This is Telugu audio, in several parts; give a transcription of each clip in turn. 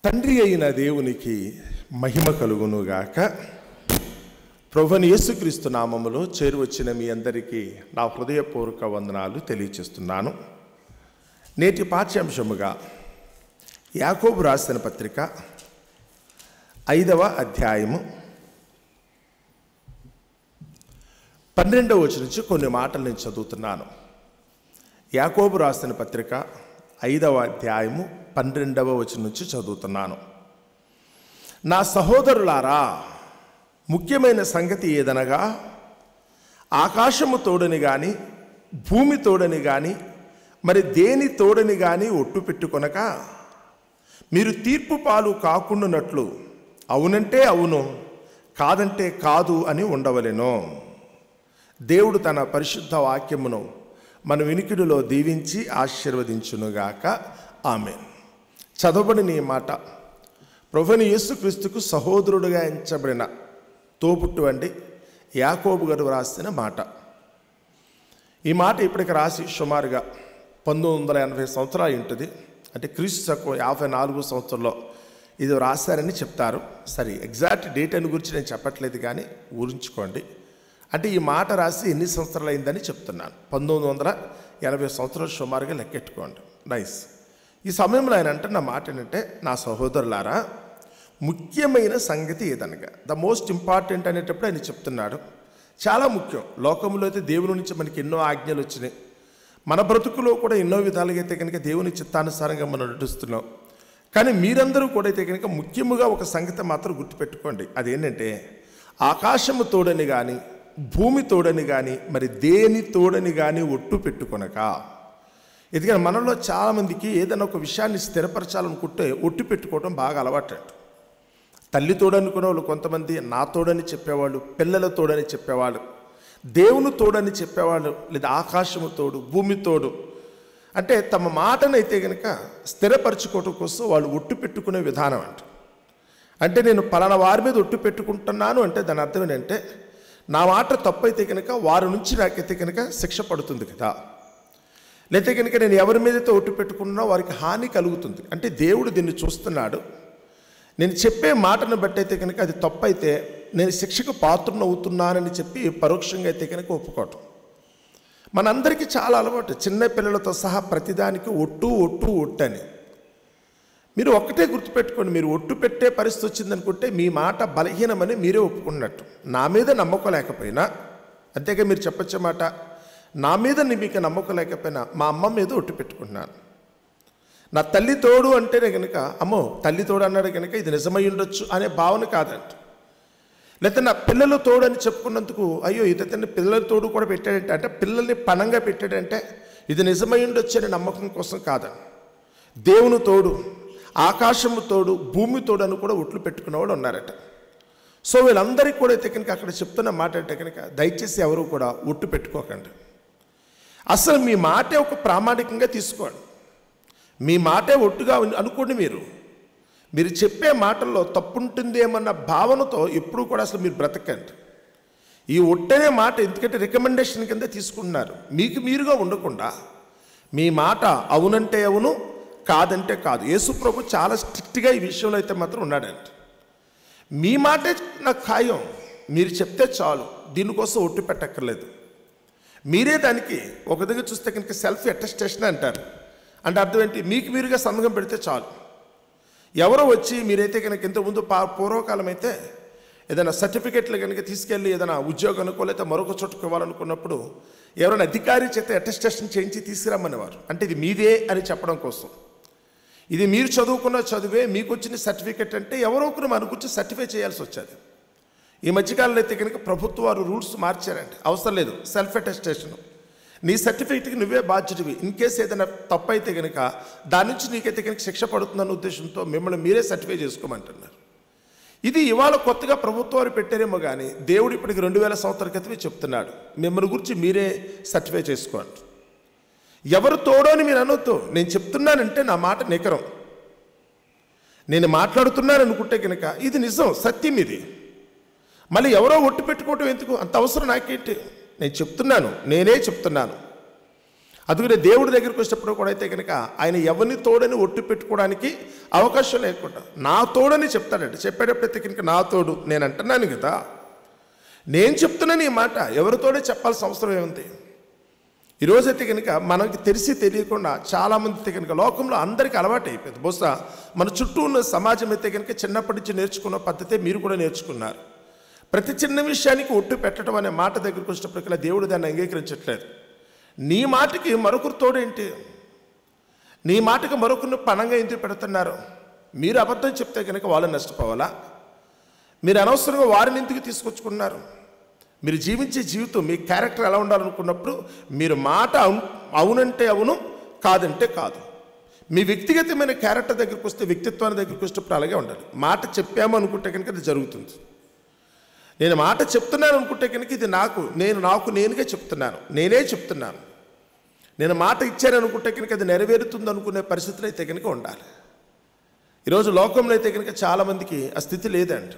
తండ్రి అయిన దేవునికి మహిమ కలుగునుగాక. ప్రభువైన యేసుక్రీస్తు నామములో చేరువచ్చిన మీ అందరికీ నా హృదయపూర్వక వందనాలు తెలియచేస్తున్నాను. నేటి పాఠ్యాంశముగా యాకోబు రాసిన పత్రిక 5వ అధ్యాయము 12వ వచనం నుంచి కొన్ని మాటలు నేను చదువుతున్నాను. యాకోబు రాసిన పత్రిక 5వ అధ్యాయము 12వ వచనం నుంచి చదువుతున్నాను. నా సహోదరులారా, ముఖ్యమైన సంగతి ఏదనగా ఆకాశము తోడని కానీ భూమి తోడని కానీ మరి దేని తోడని కానీ ఒట్టు పెట్టుకొనక మీరు తీర్పు పాలు కాకుండానట్లు అవునంటే అవును, కాదంటే కాదు అని ఉండవలెను. దేవుడు తన పరిశుద్ధ వాక్యమును మన వినికిడిలో దీవించి ఆశీర్వదించునుగాక. ఆమేన్. చదవబడిన ఈ మాట ప్రభువైన యేసుక్రీస్తుకు సహోదరుడుగా ఎంచబడిన తోబుట్టువండి యాకోబు గారు రాసిన మాట. ఈ మాట ఇప్పటికి రాసి సుమారుగా 1980 సంవత్సరాలు ఉంటుంది. అంటే క్రీస్తు శకం 54 సంవత్సరంలో ఇది రాశారని చెప్తారు. సరే, ఎగ్జాక్ట్ డేట్ అని గురించి నేను చెప్పట్లేదు, కానీ ఊహించుకోండి. అంటే ఈ మాట రాసి ఎన్ని సంవత్సరాలు అయిందని చెప్తున్నాను. 1980 సంవత్సరాలు సుమారుగా లెక్కెట్టుకోండి. నైస్. ఈ సమయంలో ఆయన అంటే నా మాట ఏంటంటే, నా సహోదరులారా, ముఖ్యమైన సంగతి ఏదనగా ద మోస్ట్ ఇంపార్టెంట్ అనేటప్పుడు ఆయన చెప్తున్నాడు. చాలా ముఖ్యం. లోకంలో అయితే దేవుని నుంచి మనకి ఎన్నో ఆజ్ఞలు వచ్చినాయి. మన బ్రతుకులో కూడా ఎన్నో విధాలుగా అయితే కనుక దేవుని చిత్తానుసారంగా మనం నడుస్తున్నాం. కానీ మీరందరూ కూడా అయితే కనుక ముఖ్యముగా ఒక సంగతి మాత్రం గుర్తుపెట్టుకోండి. అదేంటంటే ఆకాశము తోడని కానీ భూమి తోడని కానీ మరి దేని తోడని కానీ ఒట్టు పెట్టుకొనక. ఎందుకంటే మనలో చాలామందికి ఏదైనా ఒక విషయాన్ని స్థిరపరచాలనుకుంటే ఒట్టు పెట్టుకోవడం బాగా అలవాటు. తల్లి తోడనుకునే వాళ్ళు కొంతమంది నా తోడని చెప్పేవాళ్ళు, పిల్లల తోడని చెప్పేవాళ్ళు, దేవుని తోడని చెప్పేవాళ్ళు, లేదా ఆకాశము తోడు భూమి తోడు. అంటే తమ మాటనైతే కనుక స్థిరపరచుకోవటం కోసం వాళ్ళు ఒట్టు పెట్టుకునే విధానం అంటే నేను పలానా వారి మీద ఒట్టు పెట్టుకుంటున్నాను అంటే దాని అర్థం ఏంటంటే నా మాట తప్పు అయితే కనుక వారి నుంచి నాకైతే కనుక శిక్ష పడుతుంది కదా, లేకపోతే కనుక నేను ఎవరి మీదైతే ఒట్టు పెట్టుకున్నా వారికి హాని కలుగుతుంది. అంటే దేవుడు దీన్ని చూస్తున్నాడు. నేను చెప్పే మాటను బట్టి అయితే కనుక అది తప్పు అయితే నేను శిక్షకు పాత్రను అవుతున్నానని చెప్పి పరోక్షంగా అయితే కనుక ఒప్పుకోవటం మనందరికీ చాలా అలవాటు. చిన్న పిల్లలతో సహా ప్రతిదానికి ఒట్టు ఒట్టు ఒట్టు అని. మీరు ఒక్కటే గుర్తుపెట్టుకోండి, మీరు ఒట్టు పెట్టే పరిస్థితి వచ్చిందనుకుంటే మీ మాట బలహీనమని మీరే ఒప్పుకున్నట్టు. నా మీద నమ్మకం లేకపోయినా, అంతేగా మీరు చెప్పొచ్చే మాట, నా మీద మీకు నమ్మకం లేకపోయినా మా అమ్మ మీద ఒట్టు పెట్టుకున్నాను. నా తల్లి తోడు అంటేనే కనుక అమ్మో తల్లి తోడు అన్నాడు కనుక ఇది నిజమై ఉండొచ్చు అనే భావన కాదంట. లేకపోతే నా పిల్లలు తోడు అని చెప్పుకున్నందుకు అయ్యో ఇతన్ని పిల్లల తోడు కూడా పెట్టాడంటే, అంటే పిల్లల్ని పణంగా పెట్టాడంటే ఇది నిజమై ఉండొచ్చు అనే నమ్మకం కోసం కాదని. దేవుని తోడు, ఆకాశము తోడు, భూమి తోడు అని కూడా ఒట్లు పెట్టుకున్న వాళ్ళు ఉన్నారట. సో వీళ్ళందరికీ కూడా అయితే కనుక అక్కడ చెప్తున్న మాట అంటే కనుక దయచేసి ఎవరు కూడా ఒట్టు పెట్టుకోకండి. అసలు మీ మాటే ఒక ప్రామాణికంగా తీసుకోండి. మీ మాటే ఒట్టుగా అనుకోండి. మీరు చెప్పే మాటల్లో తప్పుంటుందేమన్న భావనతో ఎప్పుడూ కూడా అసలు మీరు బ్రతకండి. ఈ ఒట్టనే మాట ఎందుకంటే రికమెండేషన్ కింద తీసుకుంటున్నారు. మీకు మీరుగా ఉండకుండా మీ మాట అవునంటే అవును, కాదంటే కాదు. యేసు ప్రభు చాలా స్ట్రిక్ట్గా ఈ విషయంలో అయితే మాత్రం ఉన్నాడంటే మీ మాటే నాకు ఖాయం, మీరు చెప్తే చాలు, దీనికోసం ఒట్టు పెట్టక్కర్లేదు. మీరే దానికి ఒక దగ్గర చూస్తే కనుక సెల్ఫ్ అటెస్టేషన్ అంటారు. అంటే అర్థం ఏంటి, మీకు మీరుగా సంతకం పెడితే చాలు. ఎవరో వచ్చి మీరైతే కనుక ఇంతకుముందు పూర్వకాలం అయితే ఏదైనా సర్టిఫికెట్లు కనుక తీసుకెళ్ళి ఏదైనా ఉద్యోగానికో లేకపోతే మరొక చోటుకు ఇవ్వాలనుకున్నప్పుడు ఎవరైనా అధికారి చేత అటెస్టేషన్ చేయించి తీసుకురమ్మనేవారు. అంటే ఇది మీదే అని చెప్పడం కోసం. ఇది మీరు చదువుకున్న చదివే, మీకు వచ్చిన సర్టిఫికెట్ అంటే ఎవరో ఒకరు మనకు వచ్చి సర్టిఫై చేయాల్సి వచ్చేది. ఈ మధ్యకాలంలో అయితే కనుక ప్రభుత్వ వారు రూల్స్ మార్చారంటే అవసరం లేదు సెల్ఫ్ అటెస్టేషన్. నీ సర్టిఫికెట్కి నువ్వే బాధ్యతవి. ఇన్ కేసు ఏదైనా తప్పు అయితే కనుక దాని నుంచి నీకైతే కనుక శిక్ష పడుతుందన్న ఉద్దేశంతో మిమ్మల్ని మీరే సర్టిఫై చేసుకోమంటున్నారు. ఇది ఇవాళ కొత్తగా ప్రభుత్వం వారు పెట్టారేమో కానీ దేవుడు ఇప్పటికి 2000 సంవత్సరాల క్రితమే చెప్తున్నాడు, మిమ్మల్ని గురించి మీరే సర్టిఫై చేసుకోండి. ఎవరు తోడో అని మీరు అనొద్దు. నేను చెప్తున్నానంటే నా మాట నికరం, నేను మాట్లాడుతున్నాను అనుకుంటే కనుక ఇది నిజం, సత్యం ఇది. మళ్ళీ ఎవరో ఒట్టు పెట్టుకోవటం ఎందుకు, అంత అవసరం నాకేంటి? నేను చెప్తున్నాను, నేనే చెప్తున్నాను. అందుకనే దేవుడి దగ్గరికి వచ్చేటప్పుడు కూడా అయితే కనుక ఆయన ఎవరిని తోడని ఒట్టు పెట్టుకోవడానికి అవకాశం లేకుండా నా తోడని చెప్తాడండి. చెప్పేటప్పుడు అయితే కనుక నా తోడు నేను అంటున్నాను కదా, నేను చెప్తున్నాను ఈ మాట, ఎవరితోడే చెప్పాల్సిన అవసరం ఏముంది? ఈరోజైతే కనుక మనకి తెలిసి తెలియకుండా చాలామంది అయితే కనుక లోకంలో అందరికీ అలవాటు అయిపోయింది. బహుశా మన చుట్టూ ఉన్న సమాజం అయితే కనుక చిన్నప్పటి నుంచి నేర్చుకున్న పద్ధతే మీరు కూడా నేర్చుకున్నారు. ప్రతి చిన్న విషయానికి ఒట్టు పెట్టడం అనే మాట దగ్గరికి వచ్చినప్పటికల్లా దేవుడు దాన్ని అంగీకరించట్లేదు. నీ మాటకి మరొకరు తోడేంటి? నీ మాటకి మరొకరిని పణంగా ఎందుకు పెడుతున్నారు? మీరు అబద్ధం చెప్తే కనుక వాళ్ళు నష్టపోవాలా? మీరు అనవసరంగా వారిని ఎందుకు తీసుకొచ్చుకున్నారు? మీరు జీవించే జీవితం మీ క్యారెక్టర్ ఎలా ఉండాలనుకున్నప్పుడు మీరు మాట అవునంటే అవును, కాదంటే కాదు. మీ వ్యక్తిగతమైన క్యారెక్టర్ దగ్గరికి వస్తే, వ్యక్తిత్వాన్ని దగ్గరికి వచ్చినప్పుడు అలాగే ఉండాలి. మాట చెప్పాము అనుకుంటే కనుక అది జరుగుతుంది. నేను మాట చెప్తున్నాను అనుకుంటే కనుక ఇది నాకు నేనుగా చెప్తున్నాను, నేనే చెప్తున్నాను. నేను మాట ఇచ్చాను అనుకుంటే కనుక అది నెరవేరుతుంది అనుకునే పరిస్థితులు అయితే కనుక ఉండాలి. ఈరోజు లోకంలో అయితే కనుక చాలామందికి ఆ స్థితి లేదండి.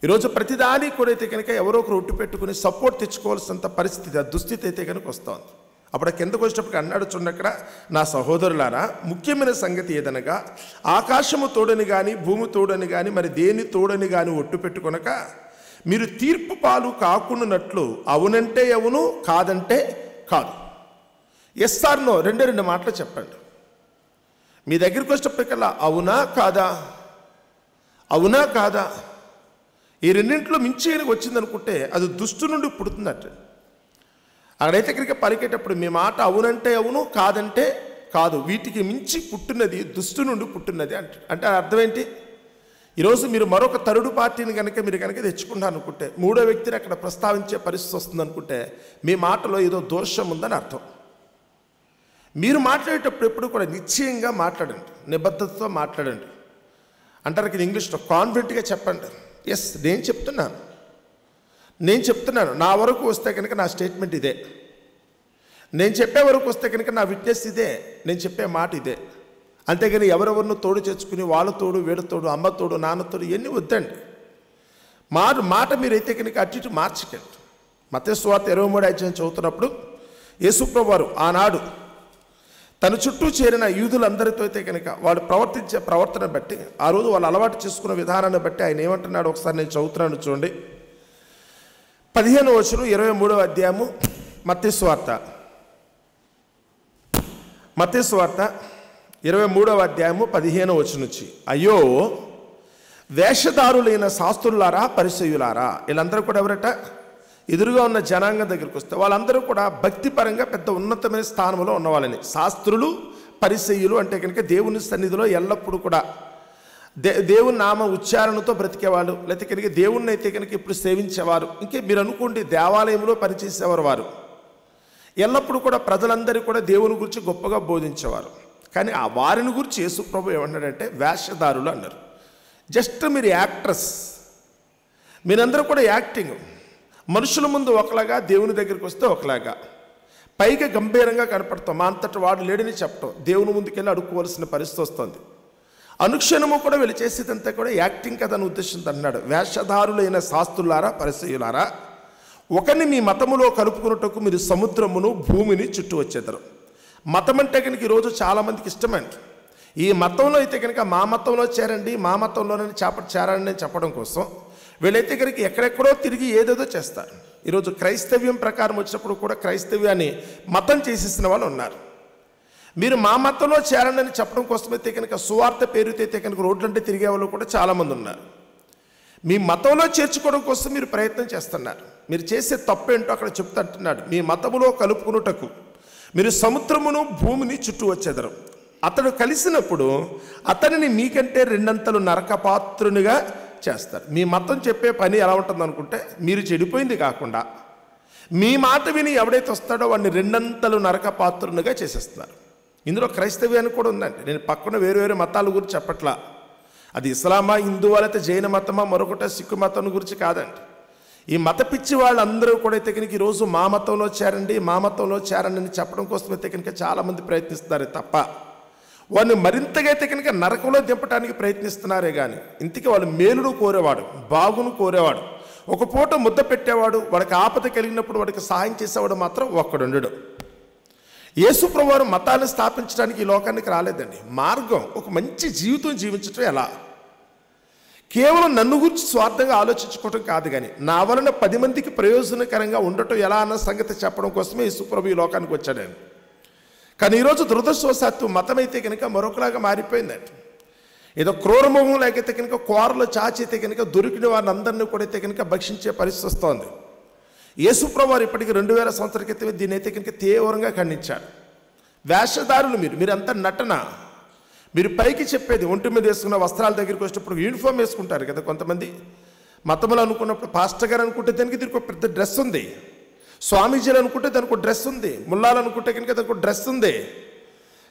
ఈరోజు ప్రతిదానికి కూడా అయితే కనుక ఎవరో ఒకరు ఒట్టు పెట్టుకుని సపోర్ట్ తెచ్చుకోవాల్సినంత పరిస్థితి, ఆ దుస్థితి అయితే కనుక వస్తుంది. అప్పుడు కిందకు వచ్చేటప్పుడు అన్నాడు చూడక్కడ, నా సహోదరులారా, ముఖ్యమైన సంగతి ఏదనగా ఆకాశము తోడని కానీ భూమి తోడని కానీ మరి దేని తోడని కానీ ఒట్టు పెట్టుకొనక మీరు తీర్పు పాలు కాకుండానట్లు అవునంటే అవును, కాదంటే కాదు. ఎస్ ఆర్ నో రెండు మాటలు చెప్పండి. మీ దగ్గరికి వచ్చేటప్పటికల్లా అవునా కాదా, అవునా కాదా, ఈ రెండింటిలో మించి వచ్చిందనుకుంటే అది దుష్టు నుండి పుడుతుందట. అక్కడైతే కనుక పలికేటప్పుడు మీ మాట అవునంటే అవును, కాదంటే కాదు, వీటికి మించి పుట్టినది దుష్టు నుండి పుట్టినది అంటే అర్థం ఏంటి? ఈరోజు మీరు మరొక థర్డ్ పార్టీని మీరు కనుక తెచ్చుకున్నారు అనుకుంటే, మూడో వ్యక్తిని అక్కడ ప్రస్తావించే పరిస్థితి వస్తుంది అనుకుంటే మీ మాటలో ఏదో దోషం ఉందని అర్థం. మీరు మాట్లాడేటప్పుడు ఎప్పుడు కూడా నిశ్చయంగా మాట్లాడండి, నిబద్ధతతో మాట్లాడండి. అంటారు కదా ఇంగ్లీష్లో, కాన్ఫిడెంట్గా చెప్పండి. ఎస్ నేను చెప్తున్నాను, నా వరకు వస్తే కనుక నా స్టేట్మెంట్ ఇదే, నేను చెప్పే వరకు వస్తే కనుక నా విట్నెస్ ఇదే, నేను చెప్పే మాట ఇదే. అంతేగాని ఎవరెవరినో తోడు చేర్చుకుని వాళ్ళ తోడు వీళ్ళ తోడు అమ్మ తోడు నాన్న తోడు ఇవన్నీ వద్దండి. మాట మీరైతే కనుక అటు ఇటు మార్చకండి. మత్తయి సువార్త 23వ అధ్యాయం చదువుతున్నప్పుడు యేసుప్రభువు వారు ఆనాడు తన చుట్టూ చేరిన యూదులందరితో అయితే కనుక వాడు ప్రవర్తించే ప్రవర్తన బట్టి, ఆ రోజు వాళ్ళు అలవాటు చేసుకున్న విధానాన్ని బట్టి ఆయన ఏమంటున్నాడు ఒకసారి నేను చదువుతున్నాను చూడండి. 15వ వచనం 23వ అధ్యాయము మత్తయి సువార్త 23వ అధ్యాయము 15వ వచనం నుంచి, అయ్యో వేషధారులైన శాస్త్రులారా పరిసయ్యులారా. వీళ్ళందరూ కూడా ఎవరట? ఎదురుగా ఉన్న జనాంగం దగ్గరికి వస్తే వాళ్ళందరూ కూడా భక్తిపరంగా పెద్ద ఉన్నతమైన స్థానంలో ఉన్నవాళ్ళని. శాస్త్రులు పరిసయ్యులు అంటే కనుక దేవుని సన్నిధిలో ఎల్లప్పుడూ కూడా దేవుని నామ ఉచ్చారణతో బ్రతికేవాళ్ళు, లేకపోతే కనుక దేవుణ్ణి అయితే కనుక ఇప్పుడు సేవించేవారు. ఇంకే మీరు అనుకోండి, దేవాలయంలో పనిచేసేవారు వారు. ఎల్లప్పుడూ కూడా ప్రజలందరూ కూడా దేవుని గురించి గొప్పగా బోధించేవారు. కానీ ఆ వారిని గురించి యేసు ప్రభు ఏమన్నాడంటే వేషధారులు అన్నారు. జస్ట్ మీరు యాక్ట్రస్, మీరందరూ కూడా యాక్టింగ్. మనుషుల ముందు ఒకలాగా, దేవుని దగ్గరికి వస్తే ఒకలాగా, పైగా గంభీరంగా కనపడతాం, మా అంతటి వాడు లేడని చెప్పటం, దేవుని ముందుకెళ్ళి అడుక్కోవాల్సిన పరిస్థితి వస్తుంది. అనుక్షణము కూడా వీళ్ళు చేసేదంతా కూడా యాక్టింగ్ కథను ఉద్దేశంతో అన్నాడు. వేషధారులైన శాస్త్రులారా పరిసయ్యులారా, ఒకరిని మీ మతములో కలుపుకున్నటకు మీరు సముద్రమును భూమిని చుట్టూ వచ్చేద్దరు. మతం అంటే కనుక ఈరోజు చాలామందికి ఇష్టమండి. ఈ మతంలో అయితే కనుక మా మతంలో చేరండి, మా మతంలోనే చేరండి అని చెప్పడం కోసం వీళ్ళైతే కనుక ఎక్కడెక్కడో తిరిగి ఏదేదో చేస్తారు. ఈరోజు క్రైస్తవ్యం ప్రకారం వచ్చినప్పుడు కూడా క్రైస్తవ్యాన్ని మతం చేసేసిన వాళ్ళు ఉన్నారు. మీరు మా మతంలో చేరండి అని చెప్పడం కోసం అయితే కనుక సువార్త పేరుతో అయితే కనుక రోడ్లంటే తిరిగే వాళ్ళు కూడా చాలామంది ఉన్నారు. మీ మతంలో చేర్చుకోవడం కోసం మీరు ప్రయత్నం చేస్తున్నారు. మీరు చేసే తప్పేంటో అక్కడ చెప్తుంటున్నాడు. మీ మతములో కలుపుకున్నటకు మీరు సముద్రమును భూమిని చుట్టూ వచ్చేదరు. అతడు కలిసినప్పుడు అతనిని మీకంటే రెండంతలు నరకపాత్రునిగా చేస్తారు. మీ మతం చెప్పే పని ఎలా ఉంటుంది అనుకుంటే, మీరు చెడిపోయింది కాకుండా మీ మాట విని ఎవడైతే వస్తాడో వాడిని రెండంతలు నరకపాత్రునిగా చేసేస్తున్నారు. ఇందులో క్రైస్తవ్యానికి కూడా ఉందండి. నేను పక్కన వేరు మతాల గురించి చెప్పట్లా. అది ఇస్లామా, హిందువా, లేకపోతే జైన మతమా, మరొకట సిక్కు మతం గురించి కాదండి. ఈ మత పిచ్చి వాళ్ళందరూ కూడా అయితే కనుక ఈరోజు మా మతంలో చేరండి, మా మతంలో చేరండి అని చెప్పడం కోసం అయితే కనుక చాలామంది ప్రయత్నిస్తున్నారు తప్ప వాడిని మరింతగా అయితే కనుక నరకంలో దింపడానికి ప్రయత్నిస్తున్నారే కానీ ఇంతకీ వాళ్ళు మేలును కోరేవాడు, బాగును కోరేవాడు, ఒక పూట ముద్ద పెట్టేవాడు, వాడికి ఆపద కలిగినప్పుడు వాడికి సహాయం చేసేవాడు మాత్రం ఒక్కడుండడు. యేసు ప్రభువారు మతాన్ని స్థాపించడానికి ఈ లోకానికి రాలేదండి. మార్గం, ఒక మంచి జీవితం జీవించటం ఎలా, కేవలం నన్ను గురించి స్వార్థంగా ఆలోచించుకోవటం కాదు, కానీ నా వలన 10 మందికి ప్రయోజనకరంగా ఉండటం ఎలా అన్న సంగతి చెప్పడం కోసమే యేసు ప్రభు ఈ లోకానికి వచ్చాడండి. కానీ ఈరోజు దురదృష్టవశాత్తు మతం అయితే కనుక మరొకలాగా మారిపోయిందండి. ఏదో క్రూరమోహం లేకైతే కనుక కోరలో చాచి అయితే కనుక దొరికిన వారిని అందరినీ కూడా అయితే కనుక భక్షించే పరిస్థితి వస్తోంది. యేసు ప్రభు వారు ఇప్పటికి 2000 సంవత్సరాల క్రితమే దీన్ని అయితే కనుక తీవ్రంగా ఖండించాడు. వేషధారులు మీరంతా నటన, మీరు పైకి చెప్పేది ఒంటి మీద వేసుకున్న వస్త్రాల దగ్గరికి వచ్చినప్పుడు యూనిఫామ్ వేసుకుంటారు కదా కొంతమంది. మతములు అనుకున్నప్పుడు పాస్టర్ గారు అనుకుంటే దానికి దీనికి ఒక పెద్ద డ్రెస్ ఉంది, స్వామీజీలు అనుకుంటే దానికి ఒక డ్రెస్ ఉంది, ముల్లాలు అనుకుంటే కనుక దానికి ఒక డ్రెస్ ఉంది.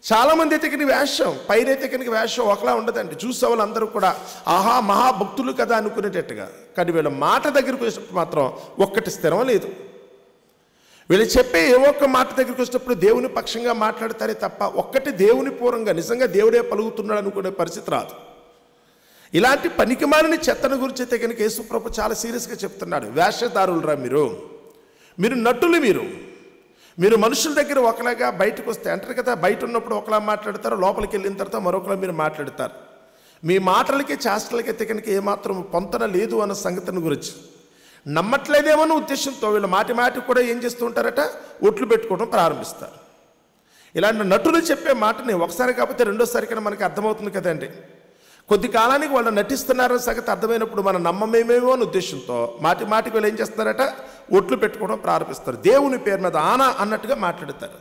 చాలామంది అయితే కనుక వేషం, పైన అయితే కనుక వేషం ఒకలా ఉండదండి. చూసే వాళ్ళు అందరూ కూడా ఆహా మహాభక్తులు కదా అనుకునేటట్టుగా. కానీ వీళ్ళ మాట దగ్గరికి వచ్చినప్పుడు మాత్రం ఒక్కటి స్థిరం లేదు. వీళ్ళు చెప్పే ఏ ఒక్క మాట దగ్గరికి వచ్చినప్పుడు దేవుని పక్షంగా మాట్లాడతారే తప్ప ఒక్కటి దేవుని పూర్వంగా నిజంగా దేవుడే పలుకుతున్నాడు అనుకునే పరిస్థితి రాదు. ఇలాంటి పనికిమాలిన చెత్తను గురించి అయితే కనుక యేసు ప్రభు చాలా సీరియస్గా చెప్తున్నాడు. వేషధారులరా మీరు నటులు, మీరు మనుషుల దగ్గర ఒకలాగా బయటకు వస్తే అంటారు కదా, బయట ఉన్నప్పుడు ఒకలా మాట్లాడతారు, లోపలికి వెళ్ళిన తర్వాత మరొకలా మీరు మాట్లాడతారు. మీ మాటలకి చేష్టలకి అయితే కనుక ఏమాత్రం పొంతన లేదు అన్న సంగతిని గురించి నమ్మట్లేదేమో అన్న ఉద్దేశంతో వీళ్ళు మాటి కూడా ఏం చేస్తూ ఉంటారట, ఒట్లు పెట్టుకోవడం ప్రారంభిస్తారు. ఇలాంటి నటులు చెప్పే మాటని ఒకసారి కాకపోతే రెండోసారికైనా మనకి అర్థమవుతుంది కదండి. కొద్ది కాలానికి వాళ్ళు నటిస్తున్నారన్న సంగతి అర్థమైనప్పుడు మనం నమ్మమేమేమో అనే ఉద్దేశంతో మాటికి వీళ్ళు ఏం చేస్తున్నారట, ఒట్లు పెట్టుకోవడం ప్రారంభిస్తారు. దేవుని పేరు మీద ఆనా అన్నట్టుగా మాట్లాడతారు.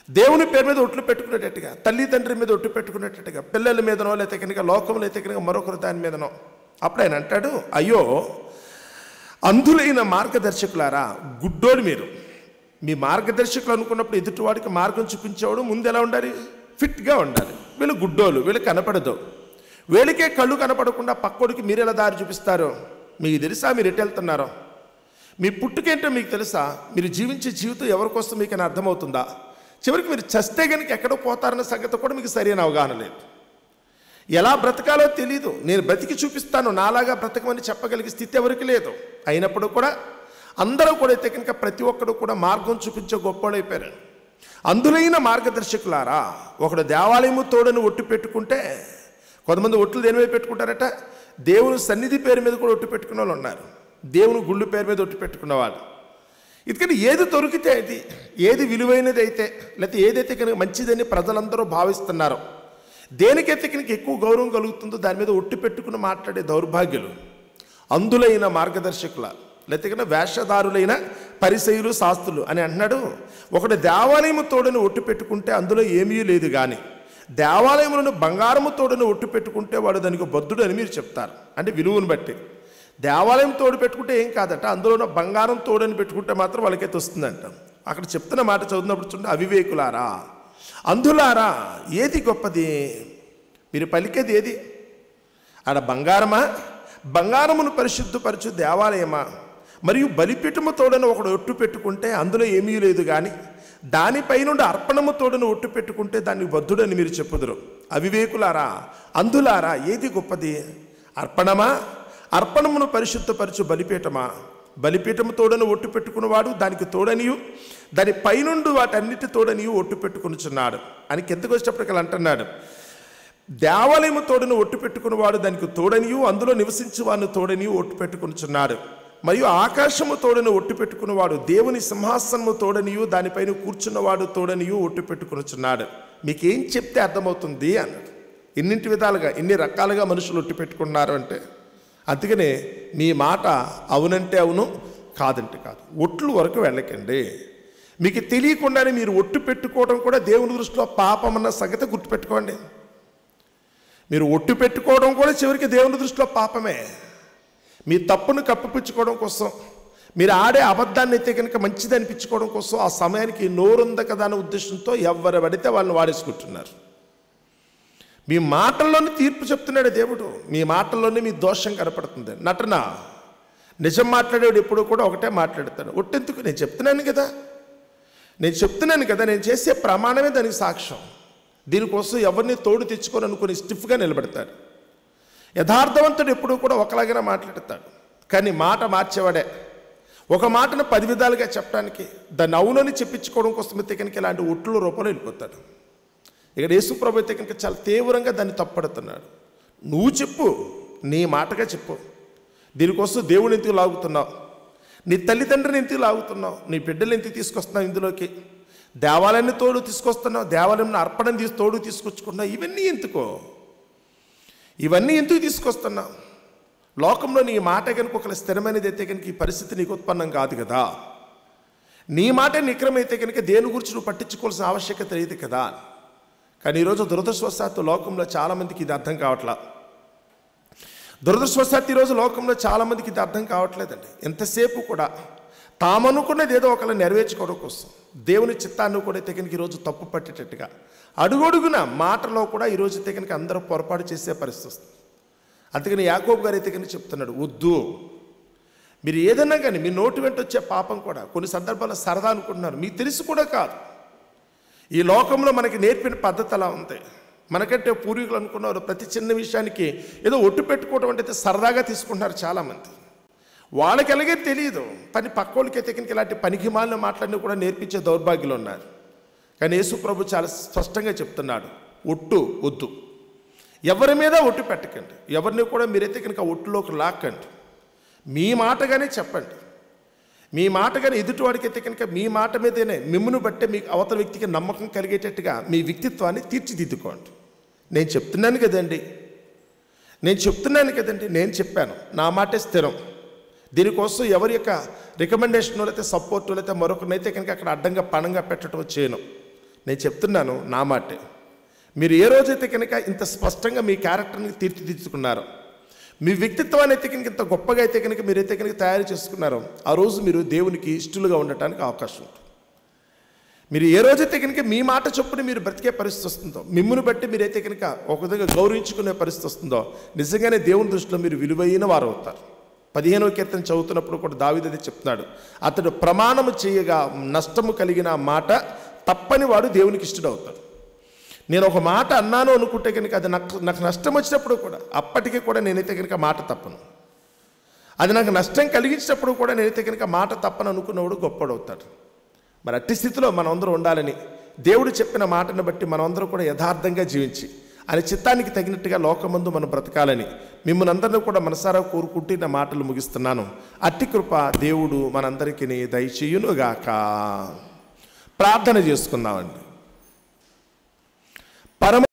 దేవుని పేరు మీద ఒట్లు పెట్టుకునేటట్టుగా, తల్లిదండ్రి మీద ఒట్టు పెట్టుకునేటట్టుగా, పిల్లల మీదనో లేతే కనుక లోకంలో అయితే కనుక మరొకరు దాని మీదనో. అప్పుడు ఆయన అంటాడు, అయ్యో అంధులైన మార్గదర్శకులారా, గుడ్డోడు మీరు. మీ మార్గదర్శకులు అనుకున్నప్పుడు ఎదుటివాడికి మార్గం చూపించేవాడు ముందు ఎలా ఉండాలి, ఫిట్గా ఉండాలి. వీళ్ళు గుడ్డోలు, వీళ్ళు కనపడదు. వీళ్ళకే కళ్ళు కనపడకుండా పక్కోడికి మీరు ఎలా దారి చూపిస్తారు? మీకు తెలుసా మీరు ఎటు వెళ్తున్నారో? మీ పుట్టుకేంటో మీకు తెలుసా? మీరు జీవించే జీవితం ఎవరి కోసం మీకు అని అర్థమవుతుందా? చివరికి మీరు చస్తే కనుక ఎక్కడో పోతారన్న సంగతి కూడా మీకు సరైన అవగాహన లేదు. ఎలా బ్రతకాలో తెలీదు. నేను బ్రతికి చూపిస్తాను, నాలాగా బ్రతకమని చెప్పగలిగే స్థితి ఎవరికి లేదు. అయినప్పుడు కూడా అందరూ కూడా అయితే కనుక ప్రతి ఒక్కరు కూడా మార్గం చూపించే గొప్పవాడైపోయారు. అందులైన మార్గదర్శకులారా, ఒకడు దేవాలయము తోడని ఒట్టు పెట్టుకుంటే, కొంతమంది ఒట్లు దేనివై పెట్టుకుంటారట, దేవుని సన్నిధి పేరు మీద కూడా ఒట్టు పెట్టుకున్న వాళ్ళు ఉన్నారు, దేవుని గుళ్ళు పేరు మీద ఒట్టు పెట్టుకున్నవాడు. ఎందుకని ఏది దొరికితే అది, ఏది విలువైనది అయితే, లేకపోతే ఏదైతే కనుక మంచిదని ప్రజలందరూ భావిస్తున్నారో, దేనికైతే కనుక ఎక్కువ గౌరవం కలుగుతుందో దాని మీద ఒట్టు పెట్టుకుని మాట్లాడే దౌర్భాగ్యులు అందులైన మార్గదర్శకుల, లేకపోతే కనుక వేషధారులైన పరిసయ్యులు శాస్త్రులు అని అంటున్నాడు. ఒకటి దేవాలయము తోడని ఒట్టు పెట్టుకుంటే అందులో ఏమీ లేదు, కానీ దేవాలయములను బంగారము తోడని ఒట్టు పెట్టుకుంటే వాడు దానికి బద్ధుడు అని మీరు చెప్తారు. అంటే విలువను బట్టి దేవాలయం తోడు పెట్టుకుంటే ఏం కాదట, అందులో బంగారం తోడని పెట్టుకుంటే మాత్రం వాళ్ళకైతే వస్తుందంట. అక్కడ చెప్తున్న మాట చదువుతున్నప్పుడు చూడండి, అవివేకులారా, అంధులారా, ఏది గొప్పది? మీరు పలికేది ఏది? ఆడ బంగారమా? బంగారమును పరిశుద్ధపరచు దేవాలయమా? మరియు బలిపీఠము తోడని ఒకడు ఒట్టు పెట్టుకుంటే అందులో ఏమీ లేదు, కానీ దానిపై నుండి అర్పణము తోడని ఒట్టు పెట్టుకుంటే దాన్ని బద్ధుడని మీరు చెప్పుదురు. అవివేకులారా, అంధులారా, ఏది గొప్పది? అర్పణమా? అర్పణమును పరిశుద్ధపరచు బలిపీఠమా? బలిపీఠము తోడని ఒట్టు పెట్టుకున్నవాడు దానికి తోడనియు, దాని పైనుండి వాటన్నిటి తోడనియు ఒట్టు పెట్టుకునిచున్నాడు అని కిందకు వచ్చేటప్పటికి అలా అంటున్నాడు. దేవాలయము తోడని ఒట్టు పెట్టుకున్నవాడు దానికి తోడనియు, అందులో నివసించి వాడిని తోడనియు ఒట్టు పెట్టుకునిచున్నాడు. మరియు ఆకాశము తోడని ఒట్టు పెట్టుకున్నవాడు దేవుని సింహాసనము తోడనియు, దానిపైన కూర్చున్నవాడు తోడనియు ఒట్టు పెట్టుకునిచున్నాడు. మీకేం చెప్తే అర్థమవుతుంది అన్నాడు. ఇన్నింటి విధాలుగా, ఇన్ని రకాలుగా మనుషులు ఒట్టు పెట్టుకున్నారు అంటే, అందుకనే మీ మాట అవునంటే అవును, కాదంటే కాదు. ఒట్లు వరకు వెళ్ళకండి. మీకు తెలియకుండానే మీరు ఒట్టు పెట్టుకోవడం కూడా దేవుని దృష్టిలో పాపం అన్న సంగతి గుర్తుపెట్టుకోండి. మీరు ఒట్టు పెట్టుకోవడం కూడా చివరికి దేవుని దృష్టిలో పాపమే. మీ తప్పును కప్పిపుచ్చుకోవడం కోసం, మీరు ఆడే అబద్ధాన్ని అయితే కనుక మంచిది అనిపించుకోవడం కోసం, ఆ సమయానికి నోరుంద కదా అనే ఉద్దేశంతో ఎవరు పడితే వాళ్ళని వాడేసుకుంటున్నారు. మీ మాటల్లోనే తీర్పు చెప్తున్నాడు దేవుడు. మీ మాటల్లోనే మీ దోషం కనపడుతుంది. నటన. నిజం మాట్లాడేవాడు ఎప్పుడూ కూడా ఒకటే మాట్లాడతాడు. ఒట్టెందుకు? నేను చెప్తున్నాను కదా, నేను చేసే ప్రమాణమే దానికి సాక్ష్యం. దీనికోసం ఎవరిని తోడు తెచ్చుకొని అనుకుని స్టిఫ్గా నిలబడతాడు. యథార్థవంతుడు ఎప్పుడూ కూడా ఒకలాగానే మాట్లాడతాడు, కానీ మాట మార్చేవాడే. ఒక మాటను 10 విధాలుగా చెప్పడానికి దాన్ని అవునని చెప్పించుకోవడం కోసం అయితే కనుక ఇలాంటి ఒట్ల రూపంలో వెళ్ళిపోతాడు. ఇక్కడ యేసు ప్రభు అయితే కనుక చాలా తీవ్రంగా దాన్ని తప్పడుతున్నాడు. నువ్వు చెప్పు, నీ మాటగా చెప్పు. దీనికోసం దేవుని ఎందుకు లాగుతున్నావు? నీ తల్లిదండ్రిని ఎందుకు లాగుతున్నావు? నీ బిడ్డలు ఎందుకు తీసుకొస్తున్నావు? ఇందులోకి దేవాలయాన్ని తోడు తీసుకొస్తున్నావు, దేవాలయం అర్పణ తోడు తీసుకొచ్చుకున్నావు. ఇవన్నీ ఎందుకు తీసుకొస్తున్నావు? లోకంలో నీ మాట కనుక ఒక స్థిరమైనది అయితే కనుక ఈ పరిస్థితి నీకు ఉత్పన్నం కాదు కదా. నీ మాట నిక్రమైతే కనుక దేని గురించి నువ్వు పట్టించుకోవాల్సిన ఆవశ్యకత లేదు కదా. కానీ ఈరోజు దురదృష్టవశాత్తు లోకంలో చాలామందికి ఇది అర్థం కావట్లా. దురదృష్టవశాత్తు ఈరోజు లోకంలో చాలామందికి ఇది అర్థం కావట్లేదండి. ఎంతసేపు కూడా తామనుకున్నది ఏదో ఒకళ్ళు నెరవేర్చుకోవడం కోసం దేవుని చిత్తాన్ని కూడా అయితే కనుక ఈరోజు తప్పు పట్టేటట్టుగా అడుగడుగున మాటలో కూడా ఈరోజు అయితే కనుక అందరూ పొరపాటు చేసే పరిస్థితి వస్తుంది. అందుకని యాకోబు గారు అయితే కనుక చెప్తున్నాడు, వద్దు, మీరు ఏదన్నా కానీ మీ నోటి వెంట వచ్చే పాపం కూడా కొన్ని సందర్భాల్లో సరదా అనుకుంటున్నారు, మీకు తెలిసి కూడా కాదు. ఈ లోకంలో మనకి నేర్పిన పద్ధతి అలా ఉంది. మనకంటే పూర్వీకులు అనుకున్నారు ప్రతి చిన్న విషయానికి ఏదో ఒట్టు పెట్టుకోవడం అంటే సరదాగా తీసుకుంటున్నారు చాలామంది. వాళ్ళకి ఎలాగే తెలియదు, పని పక్కోళ్ళకి అయితే కనుక ఇలాంటి పనికి మాలిన మాటలన్నీ కూడా నేర్పించే దౌర్భాగ్యులు ఉన్నారు. కానీ యేసు ప్రభు చాలా స్పష్టంగా చెప్తున్నాడు, ఒట్టు వద్దు, ఎవరి మీద ఒట్టు పెట్టకండి, ఎవరిని కూడా మీరైతే కనుక ఒట్టులోకి లాక్కండి. మీ మాటగానే చెప్పండి. మీ మాటగానే ఎదుటివాడికి అయితే కనుక మీ మాట మీదనే మిమ్మును బట్టే మీకు అవతల వ్యక్తికి నమ్మకం కలిగేటట్టుగా మీ వ్యక్తిత్వాన్ని తీర్చిదిద్దుకోండి. నేను చెప్తున్నాను కదండి, నేను చెప్పాను, నా మాటే స్థిరం. దీనికోసం ఎవరి యొక్క రికమెండేషన్ లేకపోతే సపోర్టు లేకపోతే మరొకరినైతే కనుక అక్కడ అడ్డంగా పణంగా పెట్టడం చేయను. నేను చెప్తున్నాను, నా మాటే. మీరు ఏ రోజైతే కనుక ఇంత స్పష్టంగా మీ క్యారెక్టర్ని తీర్చిదిద్దుకున్నారో, మీ వ్యక్తిత్వాన్ని అయితే కనుక ఇంత గొప్పగా అయితే కనుక మీరైతే కనుక తయారు చేసుకున్నారో, ఆ రోజు మీరు దేవునికి ఇష్టలుగా ఉండటానికి అవకాశం ఉంటుంది. మీరు ఏ రోజైతే కనుక మీ మాట చొప్పున మీరు బ్రతికే పరిస్థితి వస్తుందో, మిమ్మును బట్టి మీరైతే కనుక ఒక విధంగా గౌరవించుకునే పరిస్థితి వస్తుందో, నిజంగానే దేవుని దృష్టిలో మీరు విలువైన వారు అవుతారు. 15వ కీర్తన చదువుతున్నప్పుడు కూడా దావీదు అదే చెప్తున్నాడు, అతడు ప్రమాణము చేయగా నష్టము కలిగిన మాట తప్పని వాడు దేవునికి ఇష్టడవుతాడు. నేను ఒక మాట అన్నాను అనుకుంటే కనుక అది నాకు నష్టం వచ్చినప్పుడు కూడా అప్పటికీ కూడా నేనైతే కనుక మాట తప్పను. అది నాకు నష్టం కలిగించినప్పుడు కూడా నేనైతే కనుక మాట తప్పను అనుకున్నవాడు గొప్పడవుతాడు. మరి అట్టి స్థితిలో మనమందరం ఉండాలని, దేవుడు చెప్పిన మాటను బట్టి మనమందరం కూడా యథార్థంగా జీవించి ఆయన చిత్తానికి తగినట్టుగా లోకమందు మనం బ్రతకాలని మిమ్మల్ని అందరినీ కూడా మనసారా కోరుకుంటూ నా మాటలు ముగిస్తున్నాను. అట్టి కృప దేవుడు మనందరికీ దయచేయునుగాక. ప్రార్థన చేసుకుందామండి.